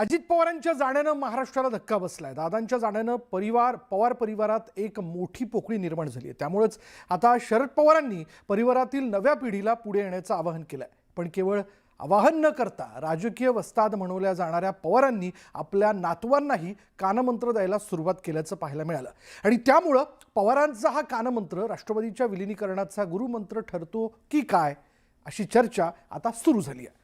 अजित पवारांच्या जाण्यानं महाराष्ट्राला धक्का बसलाय। दादांच्या जाण्यानं पवार परिवारात एक मोठी पोकळी निर्माण झाली आहे। त्यामुळेच आता शरद पवारांनी परिवारातील नव्या पिढीला पुढे येण्याचं आवाहन केलंय। पण केवळ आवाहन न करता राजकीय वस्ताद म्हणवल्या जाणाऱ्या पवारांनी आपल्या नातवांनाही कानमंत्र द्यायला सुरुवात केल्याचं पाहायला मिळालं। आणि त्यामुळे पवारांचा हा कानमंत्र राष्ट्रवादीच्या विलीनीकरणाचा गुरुमंत्र ठरतो की काय, अशी चर्चा आता सुरू झाली आहे।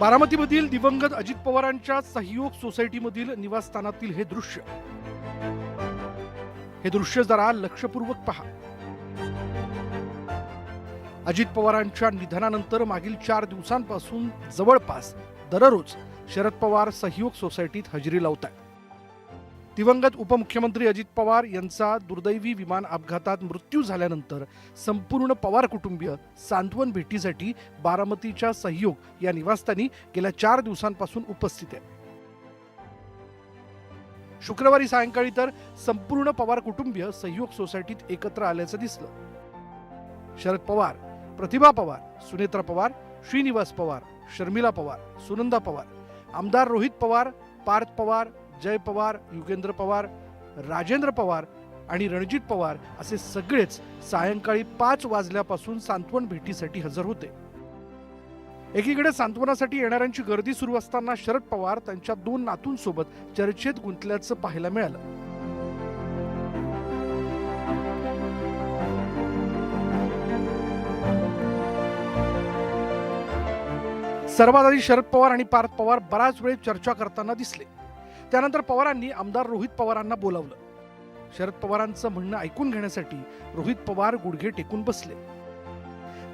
बारामतीमधील दिवंगत अजित पवारांच्या सहयोग सोसायटीमधील निवासस्थानातील हे दृश्य जरा लक्षपूर्वक पहा। अजित पवारांच्या निधनानंतर मागील 4 दिवसांपासून जवळपास दररोज शरद पवार सहयोग सोसायटीत हजेरी लावतात। दिवंगत उपमुख्यमंत्री अजित पवार यांचा दुर्दैवी विमान अपघातात मृत्यू झाल्यानंतर संपूर्ण पवार कुटुंबीय सांत्वन भेटीसाठी बारामतीच्या सहयोग या निवासस्थानी गेल्या 4 दिवसांपासून उपस्थित आहे। शुक्रवारी सायंकाळी तर संपूर्ण पवार कुटुंबीय सहयोग सोसायटीत एकत्र आल्याचं दिसलं। शरद पवार, प्रतिभा पवार, सुनेत्रा पवार, श्रीनिवास पवार, शर्मिला पवार, सुनंदा पवार, आमदार रोहित पवार, पार्थ पवार, जय पवार, युगेंद्र पवार, राजेंद्र पवार आणि रणजित पवार असे सगळेच सायंकाळी 5 वाजल्यापासून सांत्वन भेटीसाठी हजर होते। एकीकडे सांत्वनासाठी येणाऱ्यांची गर्दी सुरू असताना शरद पवार त्यांच्या 2 नातूंसोबत चर्चेत गुंतल्याचं पाहायला मिळालं। सर्वात आधी शरद पवार आणि पार्थ पवार बराच वेळ चर्चा करताना दिसले। त्यानंतर पवारांनी आमदार रोहित पवारांना बोलावलं। शरद पवारांचं म्हणणं ऐकून घेण्यासाठी रोहित पवार गुडघे टेकून बसले।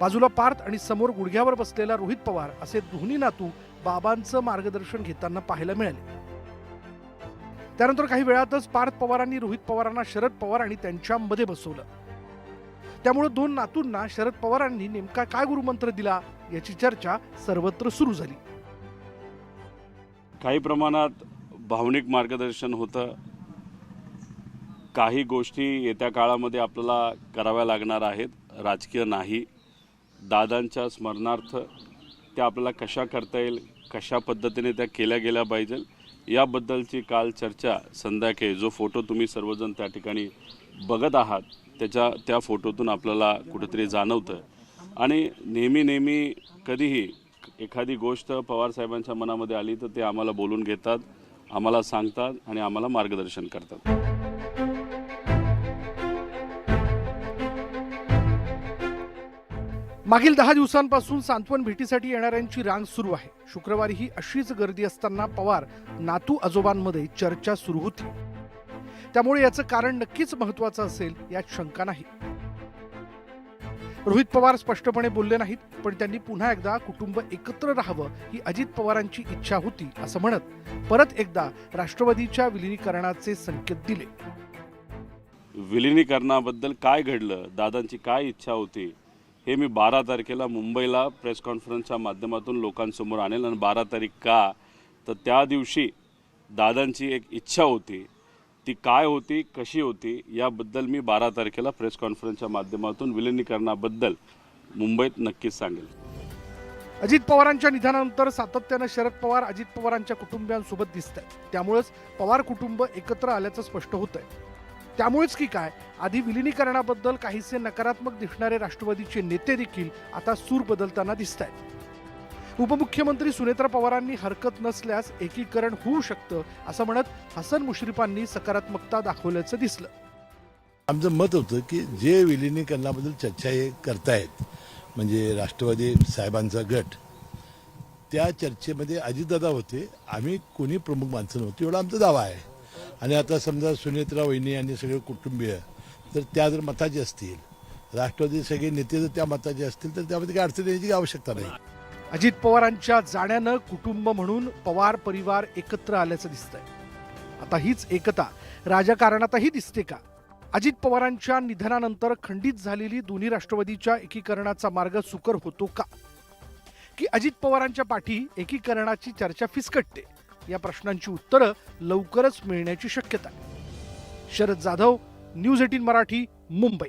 बाजूला पार्थ आणि समोर गुडघ्यावर बसलेला रोहित पवार असे दोन्ही नातू बाबांचं मार्गदर्शन घेताना पाहायला मिळाले। त्यानंतर काही वेळातच पार्थ पवारांनी रोहित पवारांना शरद पवार आणि त्यांच्यामध्ये बसवलं। त्यामुळे 2 नातूंना शरद पवारांनी नेमका काय गुरुमंत्र दिला याची चर्चा सर्वत्र सुरू झाली। काही प्रमाणात भावनिक मार्गदर्शन होतं। काही गोष्टी येत्या काळामध्ये आपल्याला कराव्या लागणार आहेत, राजकीय नाही। दादांच्या स्मरणार्थ त्या आपल्याला कशा करता येईल, कशा पद्धतीने त्या केल्या गेल्या पाहिजे याबद्दलची काल चर्चा संध्याकाळी जो फोटो तुम्ही सर्वजण त्या ठिकाणी बघत आहात त्या फोटोतून आपल्याला कुठेतरी जाणवतं। आणि नेहमी कधीही एखादी गोष्ट पवार साहेबांच्या मनामध्ये आली तर ते आम्हाला बोलून घेतात, आम्हाला सांगतात आणि आम्हाला मार्गदर्शन करतात। मागील 10 दिवसांपासून सांत्वन भेटीसाठी येणाऱ्यांची रांग सुरू आहे। शुक्रवारीही अशीच गर्दी असताना पवार नातू आजोबांमध्ये चर्चा सुरू होती। त्यामुळे याचं कारण नक्कीच महत्त्वाचं असेल यात शंका नाही। रोहित पवार स्पष्टपणे बोलले नाहीत, पण त्यांनी पुन्हा एकदा कुटुंब एकत्र राहावं ही अजित पवारांची इच्छा होती असं म्हणत परत एकदा राष्ट्रवादीच्या विलीनीकरणाचे संकेत दिले। विलीनीकरणाबद्दल काय घडलं, दादांची काय इच्छा होती हे मी 12 तारखेला मुंबईला प्रेस कॉन्फरन्सच्या माध्यमातून लोकांसमोर आणेल। आणि 12 तारीख का तर त्या दिवशी दादांची एक इच्छा होती, ती काय होती, कशी होती याबद्दल मी 12 तारखेला प्रेस कॉन्फरन्सच्या माध्यमातून विलीनीकरणाबद्दल मुंबईत नक्कीच सांगेल। अजित पवारांच्या निधनानंतर सातत्यानं शरद पवार अजित पवारांच्या कुटुंबियांसोबत दिसतात। त्यामुळेच पवार कुटुंब एकत्र आल्याचं स्पष्ट होतंय। त्यामुळेच की काय, आधी विलीनीकरणाबद्दल काहीसे नकारात्मक दिसणारे राष्ट्रवादीचे नेते देखील आता सूर बदलताना दिसतायत। उपमुख्यमंत्री सुनेत्रा पवारांनी हरकत नसल्यास एकीकरण होऊ शकतं असं म्हणत हसन मुश्रीफांनी सकारात्मकता दाखवल्याचं दिसलं। आमचं मत होतं की जे विलीनीकरणाबद्दल चर्चा हे करतायत म्हणजे राष्ट्रवादी साहेबांचा गट, त्या चर्चेमध्ये अजितदादा होते, आम्ही कोणी प्रमुख माणसं नव्हती एवढा आमचा दावा आहे। आणि आता समजा सुनेत्रा वहिनी आणि सगळे कुटुंबीय तर त्या जर मताचे असतील, राष्ट्रवादी सगळे नेते जर त्या मताचे असतील तर त्यामध्ये काही अडचण येण्याची आवश्यकता नाही। अजित पवारांच्या जाण्यानं कुटुंब म्हणून पवार परिवार एकत्र आल्याचं दिसतंय। आता हीच एकता राजकारणातही दिसते का? अजित पवारांच्या निधनानंतर खंडित झालेली दोन्ही राष्ट्रवादीच्या एकीकरणाचा मार्ग सुकर होतो का? की अजित पवारांच्या पाठी एकीकरणाची चर्चा फिसकटते? या प्रश्नांची उत्तरं लवकरच मिळण्याची शक्यता आहे. शरद जाधव, न्यूज 18 मराठी, मुंबई.